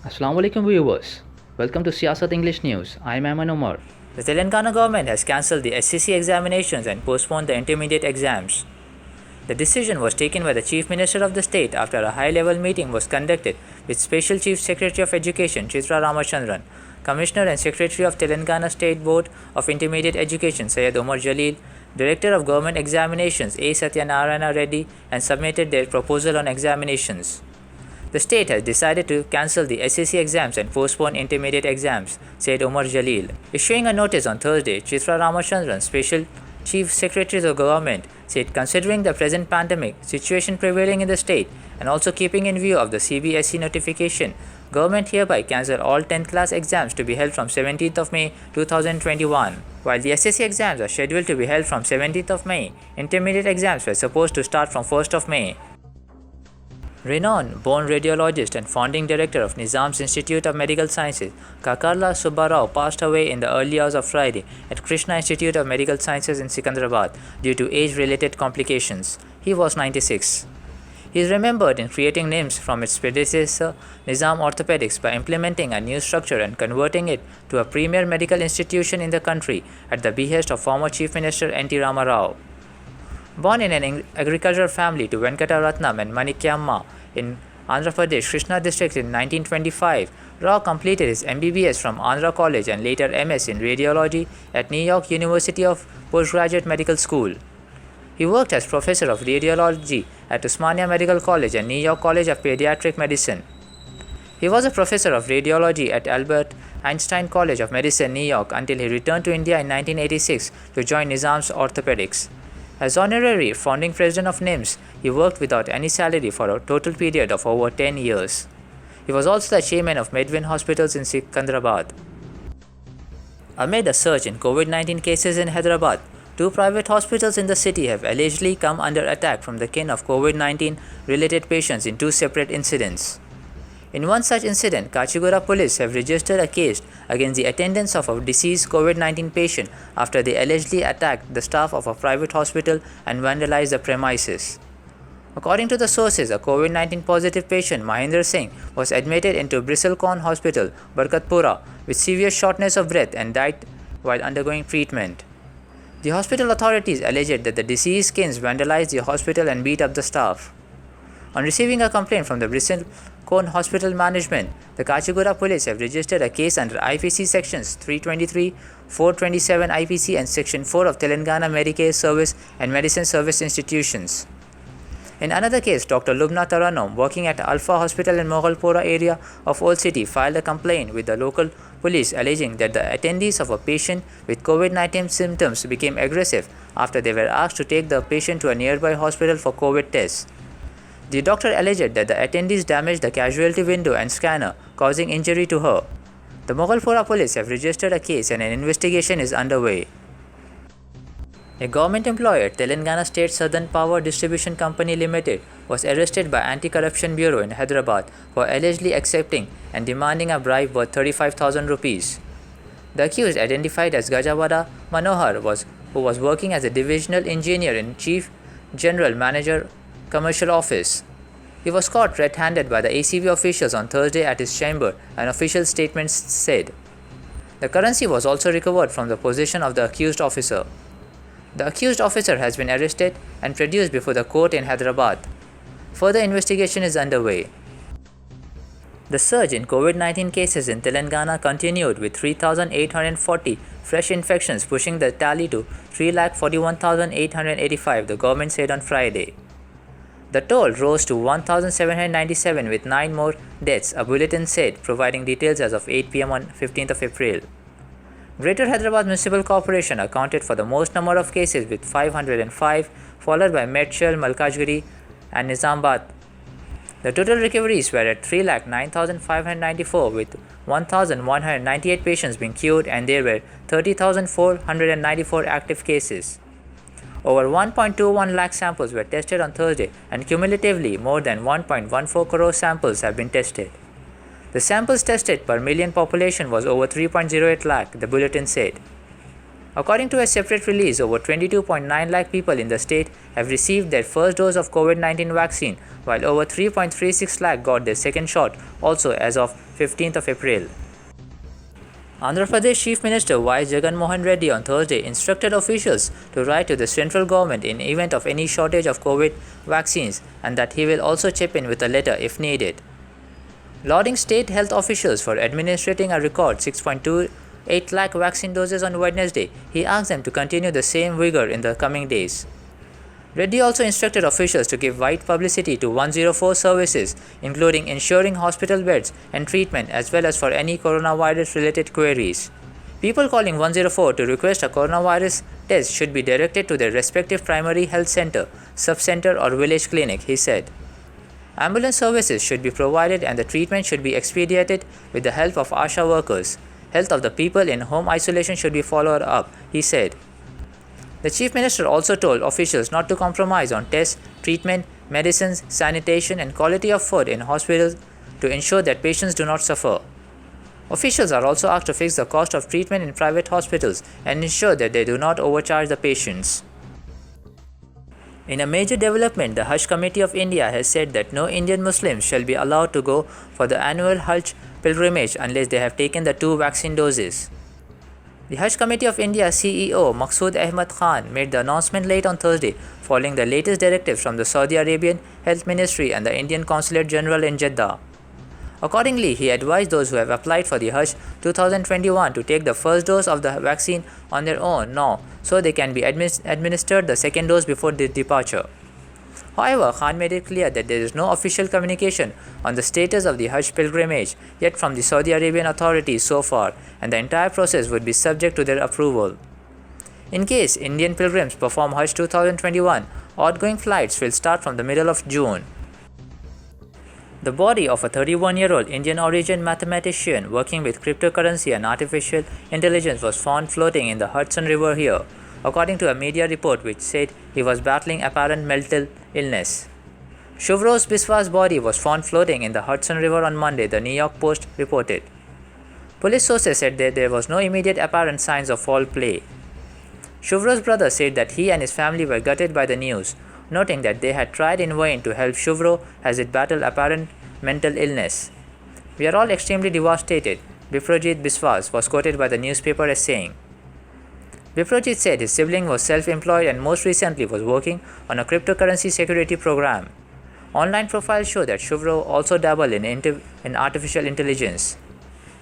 Assalamu alaikum viewers. Welcome to Siasat English News. I am Ayman Omar. The Telangana government has cancelled the SCC examinations and postponed the intermediate exams. The decision was taken by the Chief Minister of the state after a high-level meeting was conducted with Special Chief Secretary of Education Chitra Ramachandran, Commissioner and Secretary of Telangana State Board of Intermediate Education Syed Omar Jalil, Director of Government Examinations A. Satyanarayana Reddy, and submitted their proposal on examinations. The state has decided to cancel the SSC exams and postpone intermediate exams, said Omar Jalil. Issuing a notice on Thursday, Chitra Ramachandran, Special Chief Secretary of the Government, said considering the present pandemic situation prevailing in the state and also keeping in view of the CBSE notification, government hereby cancel all 10th class exams to be held from 17th of May 2021. While the SSC exams are scheduled to be held from 17th of May, intermediate exams were supposed to start from 1st of May. Renowned bone radiologist and founding director of Nizam's Institute of Medical Sciences, Kakarla Subbarao, passed away in the early hours of Friday at Krishna Institute of Medical Sciences in Sikandrabad due to age-related complications. He was 96. He is remembered in creating NIMS from its predecessor Nizam Orthopedics by implementing a new structure and converting it to a premier medical institution in the country at the behest of former Chief Minister N.T. Rama Rao. Born in an agricultural family to Venkata Ratnam and Manikyamma in Andhra Pradesh, Krishna district in 1925, Rao completed his MBBS from Andhra College and later MS in Radiology at New York University of Postgraduate Medical School. He worked as Professor of Radiology at Usmania Medical College and New York College of Pediatric Medicine. He was a Professor of Radiology at Albert Einstein College of Medicine, New York, until he returned to India in 1986 to join Nizam's Orthopedics. As honorary founding president of NIMS, he worked without any salary for a total period of over 10 years. He was also the chairman of Medwin Hospitals in Sikandrabad. Amid a surge in COVID-19 cases in Hyderabad, two private hospitals in the city have allegedly come under attack from the kin of COVID-19 related patients in two separate incidents. In one such incident, Kachigura police have registered a case against the attendants of a deceased COVID-19 patient after they allegedly attacked the staff of a private hospital and vandalized the premises. According to the sources, a COVID-19 positive patient, Mahendra Singh, was admitted into Bristlecone Hospital, Barkatpura, with severe shortness of breath and died while undergoing treatment. The hospital authorities alleged that the deceased kins vandalized the hospital and beat up the staff. On receiving a complaint from the Bristlecone Hospital Management, the Kachigura police have registered a case under IPC sections 323, 427 IPC and section 4 of Telangana Medicare Service and Medicine Service Institutions. In another case, Dr. Lubna Taranum, working at Alpha Hospital in Moghalpura area of Old City, filed a complaint with the local police alleging that the attendees of a patient with COVID-19 symptoms became aggressive after they were asked to take the patient to a nearby hospital for COVID tests. The doctor alleged that the attendees damaged the casualty window and scanner, causing injury to her. The Moghalpura police have registered a case and an investigation is underway. A government employee at Telangana State Southern Power Distribution Company Limited was arrested by Anti-Corruption Bureau in Hyderabad for allegedly accepting and demanding a bribe worth 35,000 rupees. The accused, identified as Gajawada Manohar, who was working as a divisional engineer in Chief General Manager Commercial Office. He was caught red-handed by the ACB officials on Thursday at his chamber, an official statement said. The currency was also recovered from the possession of the accused officer. The accused officer has been arrested and produced before the court in Hyderabad. Further investigation is underway. The surge in COVID-19 cases in Telangana continued with 3,840 fresh infections, pushing the tally to 3,41,885, the government said on Friday. The toll rose to 1,797 with 9 more deaths, a bulletin said, providing details as of 8 pm on 15th of April. Greater Hyderabad Municipal Corporation accounted for the most number of cases with 505, followed by Medchal, Malkajgiri and Nizamabad. The total recoveries were at 3,09,594 with 1,198 patients being cured and there were 30,494 active cases. Over 1.21 lakh samples were tested on Thursday and cumulatively more than 1.14 crore samples have been tested. The samples tested per million population was over 3.08 lakh, the bulletin said. According to a separate release, over 22.9 lakh people in the state have received their first dose of COVID-19 vaccine, while over 3.36 lakh got their second shot also as of 15th of April. Andhra Pradesh Chief Minister Y. Jagan Mohan Reddy on Thursday instructed officials to write to the central government in event of any shortage of COVID vaccines and that he will also chip in with a letter if needed. Lauding state health officials for administering a record 6.28 lakh vaccine doses on Wednesday, he asked them to continue the same vigor in the coming days. Reddy also instructed officials to give wide publicity to 104 services, including ensuring hospital beds and treatment as well as for any coronavirus-related queries. People calling 104 to request a coronavirus test should be directed to their respective primary health center, sub-center or village clinic, he said. Ambulance services should be provided and the treatment should be expedited with the help of ASHA workers. Health of the people in home isolation should be followed up, he said. The Chief Minister also told officials not to compromise on tests, treatment, medicines, sanitation, and quality of food in hospitals to ensure that patients do not suffer. Officials are also asked to fix the cost of treatment in private hospitals and ensure that they do not overcharge the patients. In a major development, the Hajj Committee of India has said that no Indian Muslims shall be allowed to go for the annual Hajj pilgrimage unless they have taken the 2 vaccine doses. The Hajj Committee of India CEO Maqsood Ahmad Khan made the announcement late on Thursday following the latest directives from the Saudi Arabian Health Ministry and the Indian Consulate General in Jeddah. Accordingly, he advised those who have applied for the Hajj 2021 to take the first dose of the vaccine on their own now so they can be administered the second dose before the departure. However, Khan made it clear that there is no official communication on the status of the Hajj pilgrimage yet from the Saudi Arabian authorities so far, and the entire process would be subject to their approval. In case Indian pilgrims perform Hajj 2021, outgoing flights will start from the middle of June. The body of a 31-year-old Indian origin mathematician working with cryptocurrency and artificial intelligence was found floating in the Hudson River here, according to a media report which said he was battling apparent mental illness. Shuvroz Biswa's body was found floating in the Hudson River on Monday, the New York Post reported. Police sources said that there was no immediate apparent signs of foul play. Shuvroz's brother said that he and his family were gutted by the news, noting that they had tried in vain to help Shuvro as it battled apparent mental illness. "We are all extremely devastated," Biprojit Biswas was quoted by the newspaper as saying. Biprojit said his sibling was self-employed and most recently was working on a cryptocurrency security program. Online profiles show that Shuvro also dabbled in artificial intelligence.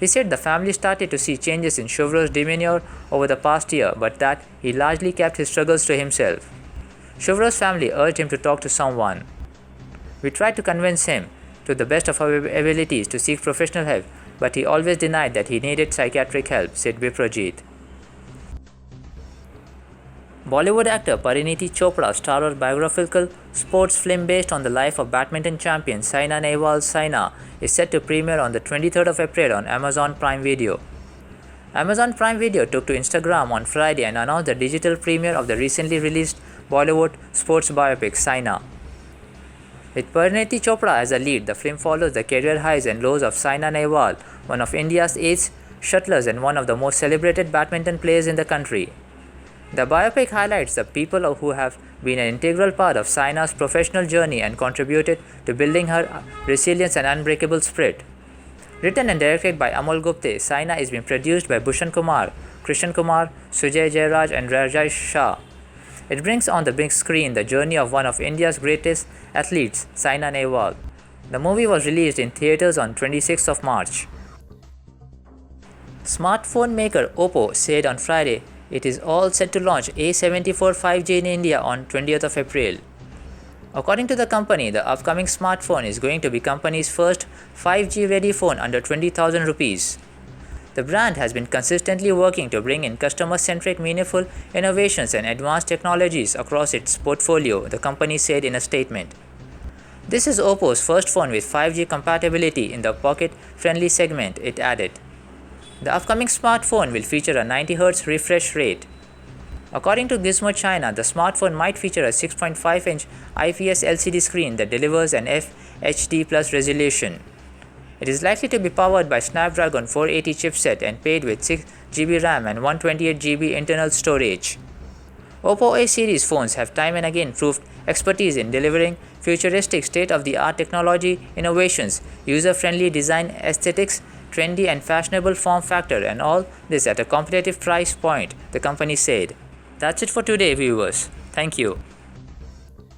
He said the family started to see changes in Shuvro's demeanor over the past year, but that he largely kept his struggles to himself. Shuvro's family urged him to talk to someone. "We tried to convince him, to the best of our abilities, to seek professional help, but he always denied that he needed psychiatric help," said Biprojit. Bollywood actor Parineeti Chopra star of biographical sports film based on the life of badminton champion Saina Nehwal's Saina is set to premiere on the 23rd of April on Amazon Prime Video. Amazon Prime Video took to Instagram on Friday and announced the digital premiere of the recently released Bollywood sports biopic Saina. With Parineeti Chopra as a lead, the film follows the career highs and lows of Saina Nehwal, one of India's ace shuttlers and one of the most celebrated badminton players in the country. The biopic highlights the people who have been an integral part of Saina's professional journey and contributed to building her resilience and unbreakable spirit. Written and directed by Amol Gupte, Saina is being produced by Bhushan Kumar, Krishan Kumar, Sujay Jairaj and Rajesh Shah. It brings on the big screen the journey of one of India's greatest athletes, Saina Nehwal. The movie was released in theaters on 26th of March. Smartphone maker Oppo said on Friday it is all set to launch A74 5G in India on 20th of April. According to the company, the upcoming smartphone is going to be company's first 5G ready phone under 20,000 rupees. The brand has been consistently working to bring in customer-centric, meaningful innovations and advanced technologies across its portfolio, the company said in a statement. This is Oppo's first phone with 5G compatibility in the pocket-friendly segment, it added. The upcoming smartphone will feature a 90Hz refresh rate. According to Gizmo China, the smartphone might feature a 6.5-inch IPS LCD screen that delivers an FHD+ resolution. It is likely to be powered by Snapdragon 480 chipset and paired with 6GB RAM and 128GB internal storage. Oppo A series phones have time and again proved expertise in delivering futuristic state-of-the-art technology innovations, user-friendly design aesthetics, trendy and fashionable form factor, and all this at a competitive price point, the company said. That's it for today, viewers. Thank you.